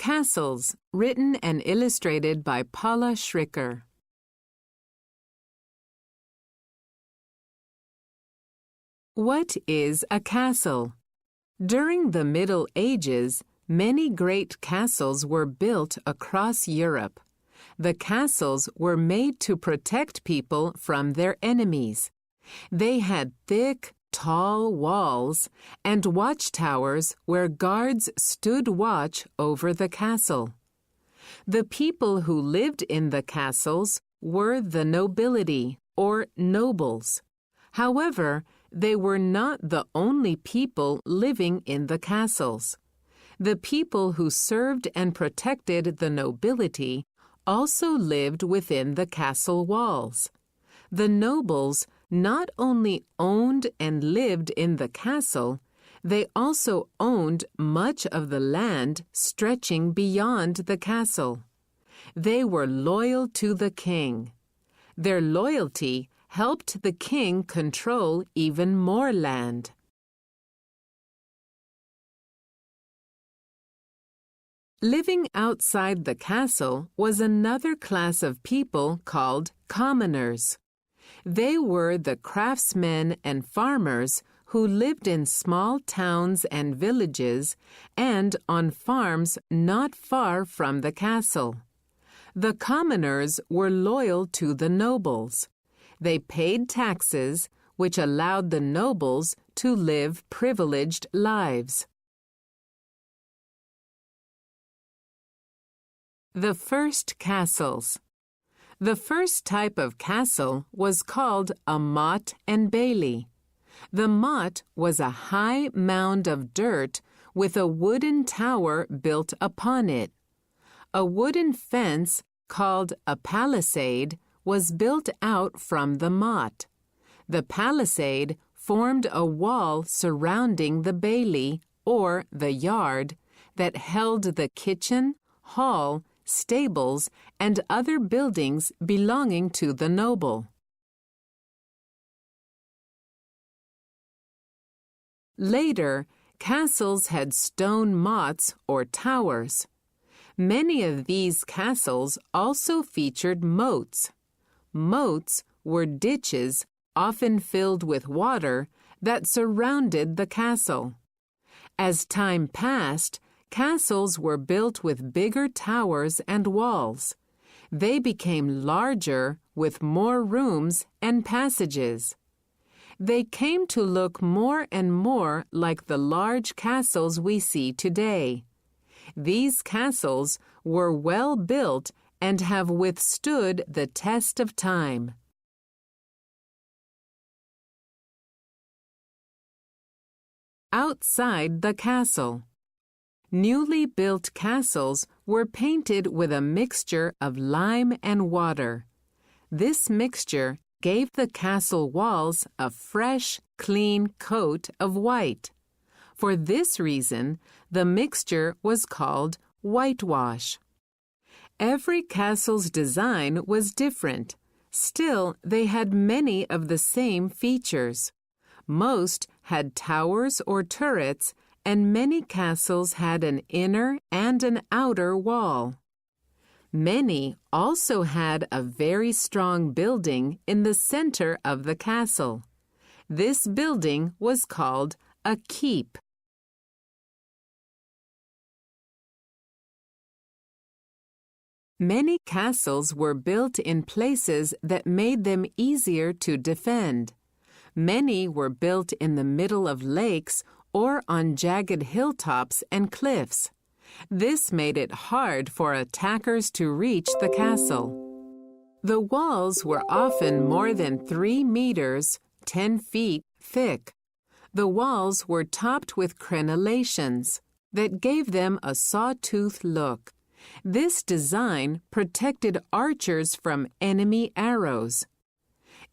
Castles, written and illustrated by Paula Schricker. What is a castle? During the Middle Ages, many great castles were built across Europe. The castles were made to protect people from their enemies. They had thick, tall walls and watchtowers where guards stood watch over the castle. The people who lived in the castles were the nobility, or nobles. However, they were not the only people living in the castles. The people who served and protected the nobility also lived within the castle walls. The nobles not only owned and lived in the castle, they also owned much of the land stretching beyond the castle. They were loyal to the king. Their loyalty helped the king control even more land. Living outside the castle was another class of people called commoners. They were the craftsmen and farmers who lived in small towns and villages and on farms not far from the castle. The commoners were loyal to the nobles. They paid taxes, which allowed the nobles to live privileged lives. The first castles. The first type of castle was called a motte and bailey. The motte was a high mound of dirt with a wooden tower built upon it. A wooden fence, called a palisade, was built out from the motte. The palisade formed a wall surrounding the bailey, or the yard, that held the kitchen, hall, stables, and other buildings belonging to the noble. Later, castles had stone mottes or towers. Many of these castles also featured moats. Moats were ditches, often filled with water, that surrounded the castle. As time passed, castles were built with bigger towers and walls. They became larger with more rooms and passages. They came to look more and more like the large castles we see today. These castles were well built and have withstood the test of time. Outside the castle. Newly built castles were painted with a mixture of lime and water. This mixture gave the castle walls a fresh, clean coat of white. For this reason, the mixture was called whitewash. Every castle's design was different. Still, they had many of the same features. Most had towers or turrets, and many castles had an inner and an outer wall. Many also had a very strong building in the center of the castle. This building was called a keep. Many castles were built in places that made them easier to defend. Many were built in the middle of lakes or on jagged hilltops and cliffs. This made it hard for attackers to reach the castle. The walls were often more than 3 meters, 10 feet, thick. The walls were topped with crenellations that gave them a sawtooth look. This design protected archers from enemy arrows.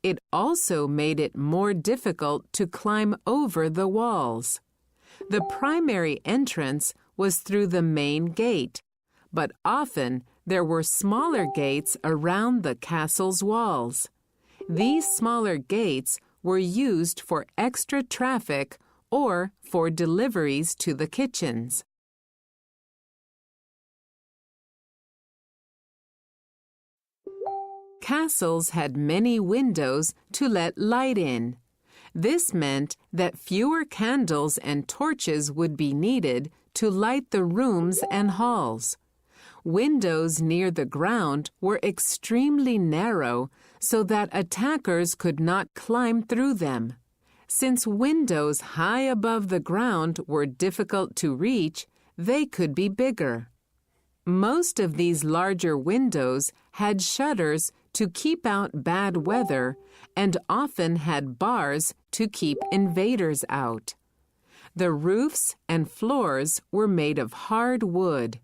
It also made it more difficult to climb over the walls. The primary entrance was through the main gate, but often there were smaller gates around the castle's walls. These smaller gates were used for extra traffic or for deliveries to the kitchens. Castles had many windows to let light in. This meant that fewer candles and torches would be needed to light the rooms and halls. Windows near the ground were extremely narrow so that attackers could not climb through them. Since windows high above the ground were difficult to reach, they could be bigger. Most of these larger windows had shutters to keep out bad weather and often had bars to keep invaders out. The roofs and floors were made of hard wood.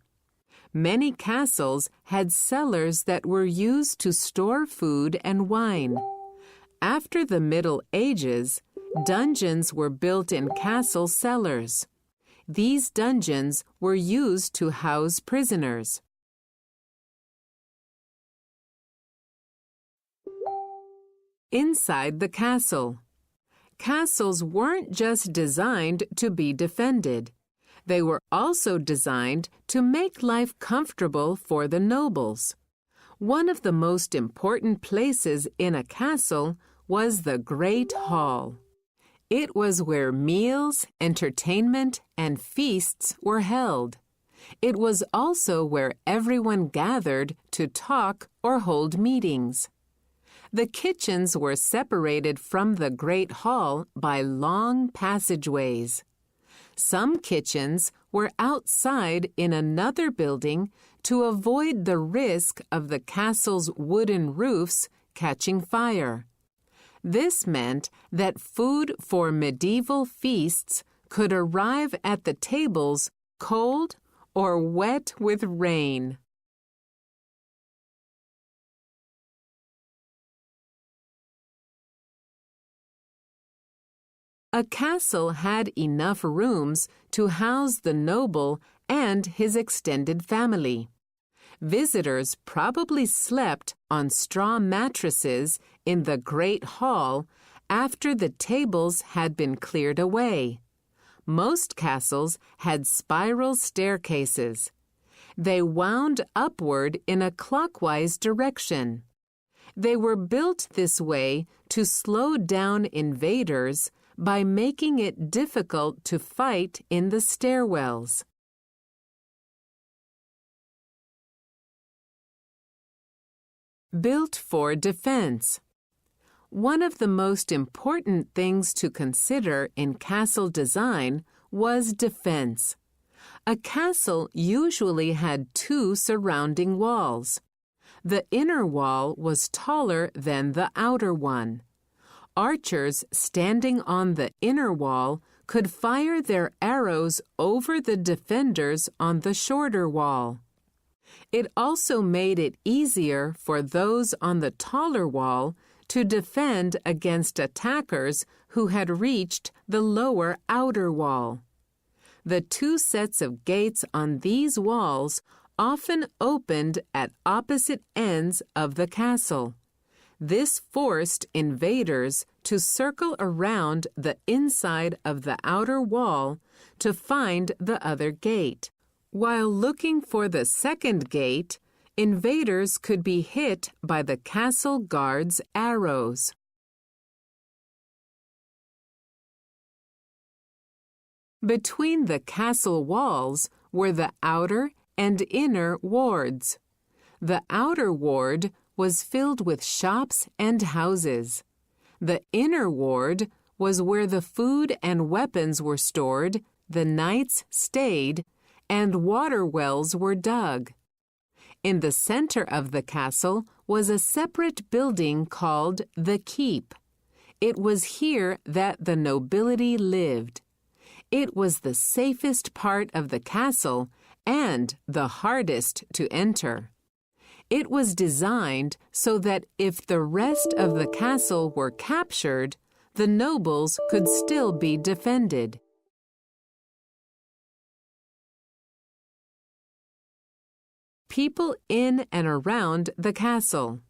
Many castles had cellars that were used to store food and wine. After the Middle Ages, dungeons were built in castle cellars. These dungeons were used to house prisoners. Inside the castle. Castles weren't just designed to be defended. They were also designed to make life comfortable for the nobles. One of the most important places in a castle was the Great Hall. It was where meals, entertainment, and feasts were held. It was also where everyone gathered to talk or hold meetings. The kitchens were separated from the Great Hall by long passageways. Some kitchens were outside in another building to avoid the risk of the castle's wooden roofs catching fire. This meant that food for medieval feasts could arrive at the tables cold or wet with rain. A castle had enough rooms to house the noble and his extended family. Visitors probably slept on straw mattresses in the Great Hall after the tables had been cleared away. Most castles had spiral staircases. They wound upward in a clockwise direction. They were built this way to slow down invaders by making it difficult to fight in the stairwells. Built for defense. One of the most important things to consider in castle design was defense. A castle usually had two surrounding walls. The inner wall was taller than the outer one. Archers standing on the inner wall could fire their arrows over the defenders on the shorter wall. It also made it easier for those on the taller wall to defend against attackers who had reached the lower outer wall. The two sets of gates on these walls often opened at opposite ends of the castle. This forced invaders to circle around the inside of the outer wall to find the other gate. While looking for the second gate, invaders could be hit by the castle guards' arrows. Between the castle walls were the outer and inner wards. The outer ward was filled with shops and houses. The inner ward was where the food and weapons were stored, the knights stayed, and water wells were dug. In the center of the castle was a separate building called the Keep. It was here that the nobility lived. It was the safest part of the castle and the hardest to enter. It was designed so that if the rest of the castle were captured, the nobles could still be defended. People in and around the castle.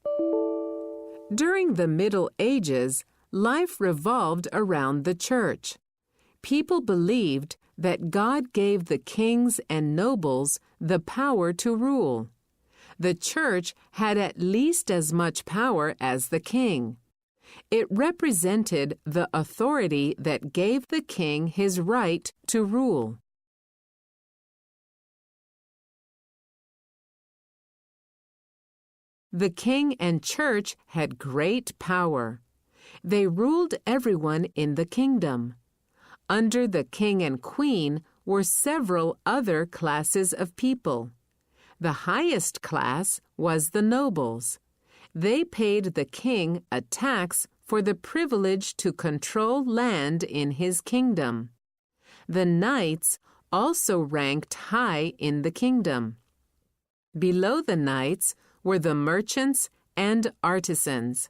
During the Middle Ages, life revolved around the church. People believed that God gave the kings and nobles the power to rule. The church had at least as much power as the king. It represented the authority that gave the king his right to rule. The king and church had great power. They ruled everyone in the kingdom. Under the king and queen were several other classes of people. The highest class was the nobles. They paid the king a tax for the privilege to control land in his kingdom. The knights also ranked high in the kingdom. Below the knights were the merchants and artisans,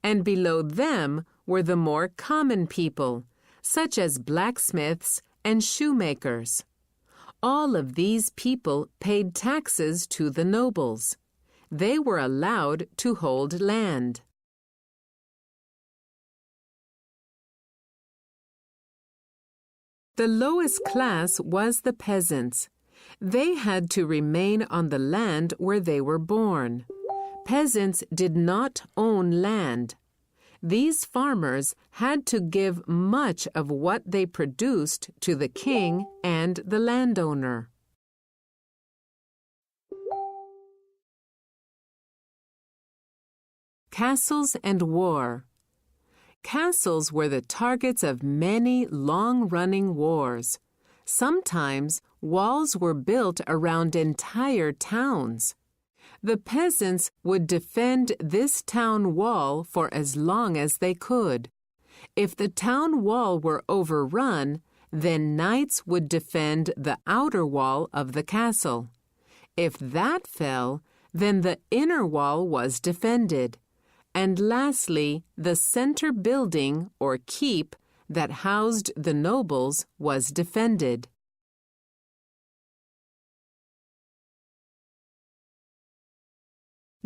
and below them were the more common people, such as blacksmiths and shoemakers. All of these people paid taxes to the nobles. They were allowed to hold land. The lowest class was the peasants. They had to remain on the land where they were born. Peasants did not own land. These farmers had to give much of what they produced to the king and the landowner. Castles and war. Castles were the targets of many long-running wars. Sometimes walls were built around entire towns. The peasants would defend this town wall for as long as they could. If the town wall were overrun, then knights would defend the outer wall of the castle. If that fell, then the inner wall was defended. And lastly, the center building or keep that housed the nobles was defended.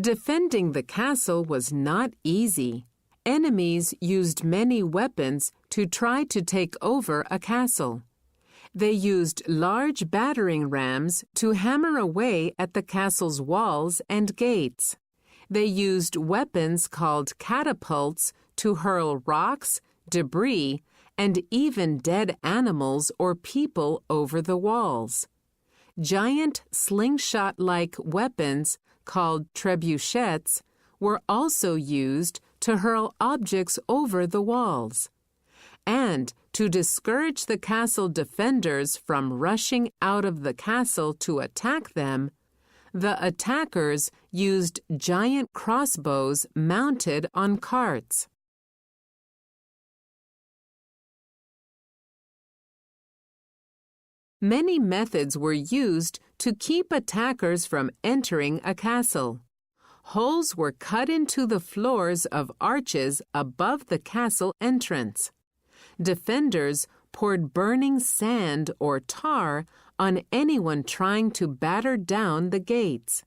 Defending the castle was not easy. Enemies used many weapons to try to take over a castle. They used large battering rams to hammer away at the castle's walls and gates. They used weapons called catapults to hurl rocks, debris, and even dead animals or people over the walls. Giant slingshot-like weapons called trebuchets were also used to hurl objects over the walls. And to discourage the castle defenders from rushing out of the castle to attack them, the attackers used giant crossbows mounted on carts. Many methods were used to keep attackers from entering a castle. Holes were cut into the floors of arches above the castle entrance. Defenders poured burning sand or tar on anyone trying to batter down the gates.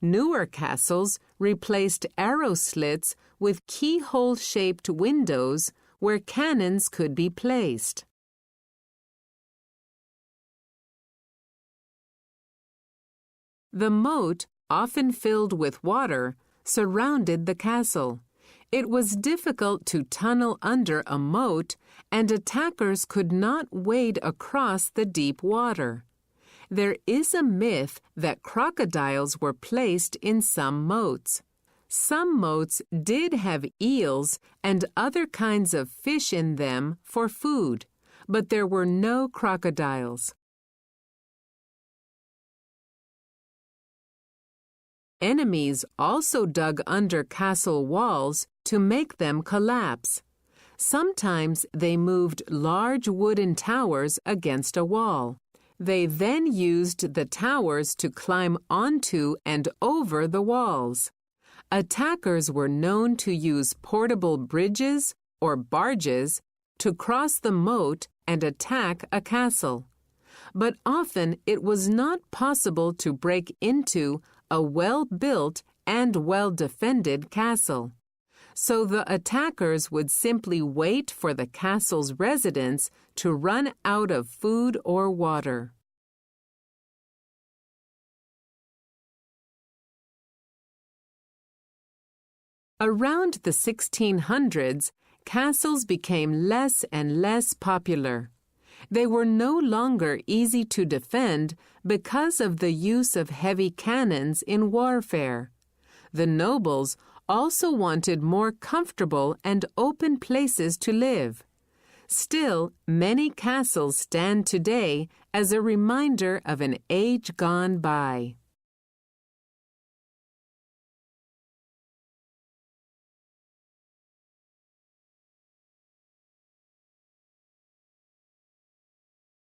Newer castles replaced arrow slits with keyhole-shaped windows where cannons could be placed. The moat, often filled with water, surrounded the castle. It was difficult to tunnel under a moat, and attackers could not wade across the deep water. There is a myth that crocodiles were placed in some moats. Some moats did have eels and other kinds of fish in them for food, but there were no crocodiles. Enemies also dug under castle walls to make them collapse. Sometimes they moved large wooden towers against a wall. They then used the towers to climb onto and over the walls. Attackers were known to use portable bridges or barges to cross the moat and attack a castle. But often it was not possible to break into a well-built and well-defended castle. So the attackers would simply wait for the castle's residents to run out of food or water. Around the 1600s, castles became less and less popular. They were no longer easy to defend because of the use of heavy cannons in warfare. The nobles also wanted more comfortable and open places to live. Still, many castles stand today as a reminder of an age gone by.